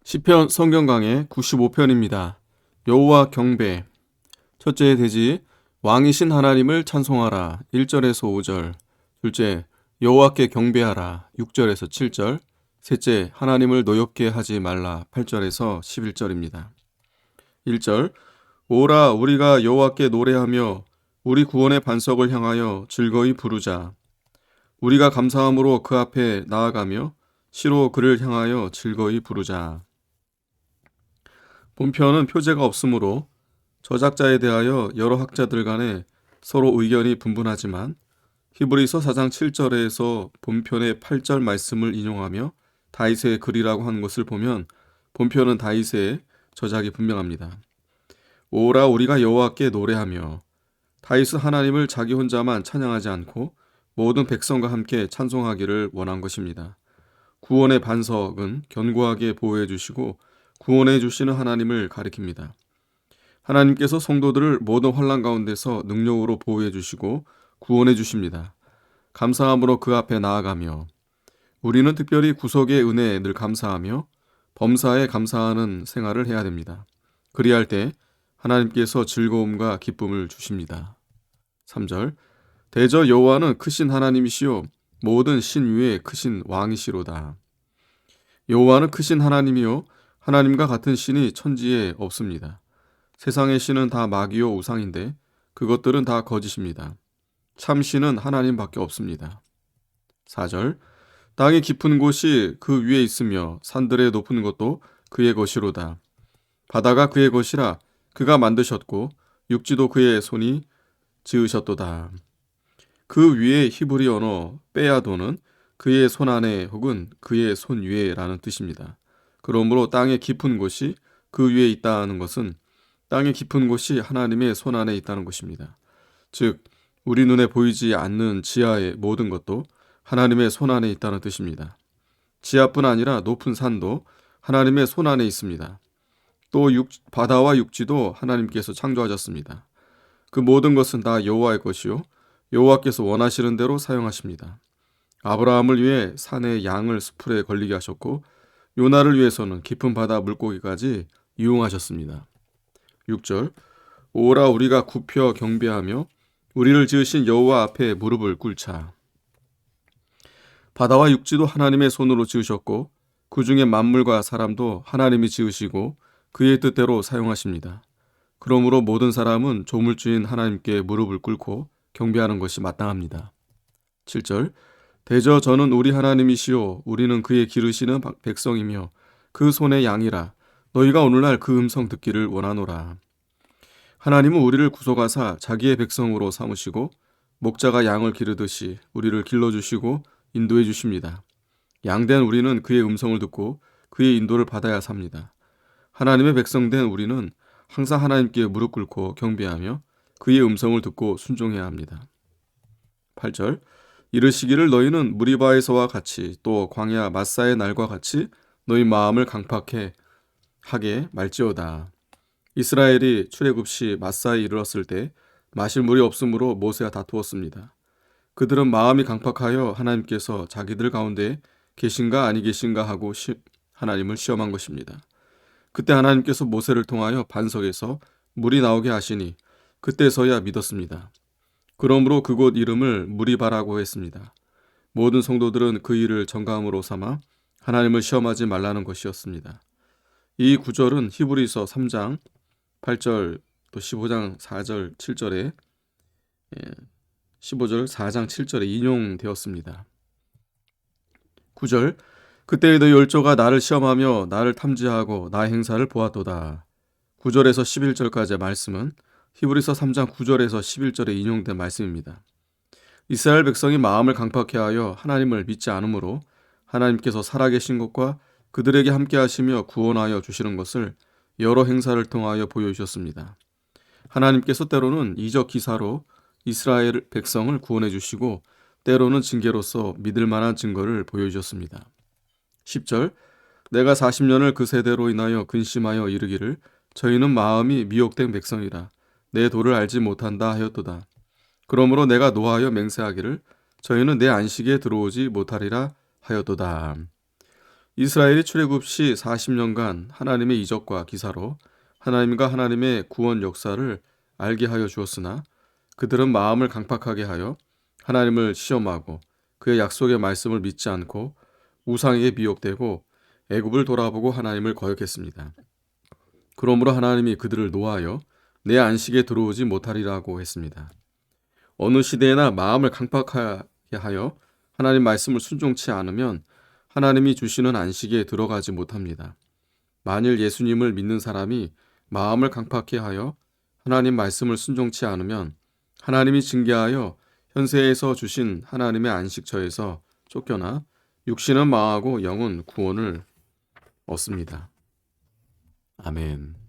시편 성경 강해 95편입니다. 여호와 경배. 첫째 대지 왕이신 하나님을 찬송하라 1절에서 5절. 둘째 여호와께 경배하라 6절에서 7절. 셋째 하나님을 노엽게 하지 말라 8절에서 11절입니다. 1절 오라 우리가 여호와께 노래하며 우리 구원의 반석을 향하여 즐거이 부르자. 우리가 감사함으로 그 앞에 나아가며 시로 그를 향하여 즐거이 부르자. 본편은 표제가 없으므로 저작자에 대하여 여러 학자들 간에 서로 의견이 분분하지만 히브리서 4장 7절에서 본편의 8절 말씀을 인용하며 다윗의 글이라고 하는 것을 보면 본편은 다윗의 저작이 분명합니다. 오라 우리가 여호와께 노래하며. 다윗은 하나님을 자기 혼자만 찬양하지 않고 모든 백성과 함께 찬송하기를 원한 것입니다. 구원의 반석은 견고하게 보호해 주시고 구원해 주시는 하나님을 가리킵니다. 하나님께서 성도들을 모든 환난 가운데서 능력으로 보호해 주시고 구원해 주십니다. 감사함으로 그 앞에 나아가며. 우리는 특별히 구속의 은혜에 늘 감사하며 범사에 감사하는 생활을 해야 됩니다. 그리할 때 하나님께서 즐거움과 기쁨을 주십니다. 3절 대저 여호와는 크신 하나님이시요 모든 신 위에 크신 왕이시로다. 여호와는 크신 하나님이요 하나님과 같은 신이 천지에 없습니다. 세상의 신은 다 마귀요 우상인데 그것들은 다 거짓입니다. 참 신은 하나님밖에 없습니다. 4절 땅의 깊은 곳이 그 위에 있으며 산들의 높은 것도 그의 것이로다. 바다가 그의 것이라 그가 만드셨고 육지도 그의 손이 지으셨도다. 그 위에 히브리 언어 빼야도는 그의 손 안에 혹은 그의 손 위에라는 뜻입니다. 그러므로 땅의 깊은 곳이 그 위에 있다는 것은 땅의 깊은 곳이 하나님의 손 안에 있다는 것입니다. 즉 우리 눈에 보이지 않는 지하의 모든 것도 하나님의 손 안에 있다는 뜻입니다. 지하뿐 아니라 높은 산도 하나님의 손 안에 있습니다. 또 바다와 육지도 하나님께서 창조하셨습니다. 그 모든 것은 다 여호와의 것이요 여호와께서 원하시는 대로 사용하십니다. 아브라함을 위해 산에 양을 수풀에 걸리게 하셨고 요나를 위해서는 깊은 바다 물고기까지 이용하셨습니다. 6절 오라 우리가 굽혀 경배하며 우리를 지으신 여호와 앞에 무릎을 꿇자. 바다와 육지도 하나님의 손으로 지으셨고 그 중에 만물과 사람도 하나님이 지으시고 그의 뜻대로 사용하십니다. 그러므로 모든 사람은 조물주인 하나님께 무릎을 꿇고 경배하는 것이 마땅합니다. 7절 대저 저는 우리 하나님이시요 우리는 그의 기르시는 백성이며 그 손의 양이라. 너희가 오늘날 그 음성 듣기를 원하노라. 하나님은 우리를 구속하사 자기의 백성으로 삼으시고 목자가 양을 기르듯이 우리를 길러주시고 인도해 주십니다. 양된 우리는 그의 음성을 듣고 그의 인도를 받아야 삽니다. 하나님의 백성된 우리는 항상 하나님께 무릎 꿇고 경배하며 그의 음성을 듣고 순종해야 합니다. 8절 이르시기를 너희는 무리바에서와 같이 또 광야 마사의 날과 같이 너희 마음을 강팍해 하게 말지어다. 이스라엘이 출애굽 시 마사에 이르렀을 때 마실 물이 없으므로 모세와 다투었습니다. 그들은 마음이 강팍하여 하나님께서 자기들 가운데 계신가 아니 계신가 하고 하나님을 시험한 것입니다. 그때 하나님께서 모세를 통하여 반석에서 물이 나오게 하시니 그때서야 믿었습니다. 그러므로 그곳 이름을 무리바라고 했습니다. 모든 성도들은 그 일을 정감으로 삼아 하나님을 시험하지 말라는 것이었습니다. 이 구절은 히브리서 3장 8절 또 15장 4절 7절에 15절 4장 7절에 인용되었습니다. 9절 그때의 너희 열조가 나를 시험하며 나를 탐지하고 나의 행사를 보았도다. 9절에서 11절까지의 말씀은 히브리서 3장 9절에서 11절에 인용된 말씀입니다. 이스라엘 백성이 마음을 강팍해 하여 하나님을 믿지 않으므로 하나님께서 살아계신 것과 그들에게 함께 하시며 구원하여 주시는 것을 여러 행사를 통하여 보여주셨습니다. 하나님께서 때로는 이적 기사로 이스라엘 백성을 구원해 주시고 때로는 징계로서 믿을 만한 증거를 보여주셨습니다. 10절 내가 40년을 그 세대로 인하여 근심하여 이르기를 저희는 마음이 미혹된 백성이라 내 도를 알지 못한다 하였도다. 그러므로 내가 노하여 맹세하기를 저희는 내 안식에 들어오지 못하리라 하였도다. 이스라엘이 출애굽 시 40년간 하나님의 이적과 기사로 하나님과 하나님의 구원 역사를 알게 하여 주었으나 그들은 마음을 강팍하게 하여 하나님을 시험하고 그의 약속의 말씀을 믿지 않고 우상에게 미혹되고 애굽을 돌아보고 하나님을 거역했습니다. 그러므로 하나님이 그들을 노하여 내 안식에 들어오지 못하리라고 했습니다. 어느 시대에나 마음을 강팍하게 하여 하나님 말씀을 순종치 않으면 하나님이 주시는 안식에 들어가지 못합니다. 만일 예수님을 믿는 사람이 마음을 강팍해 하여 하나님 말씀을 순종치 않으면 하나님이 징계하여 현세에서 주신 하나님의 안식처에서 쫓겨나 육신은 망하고 영은 구원을 얻습니다. 아멘.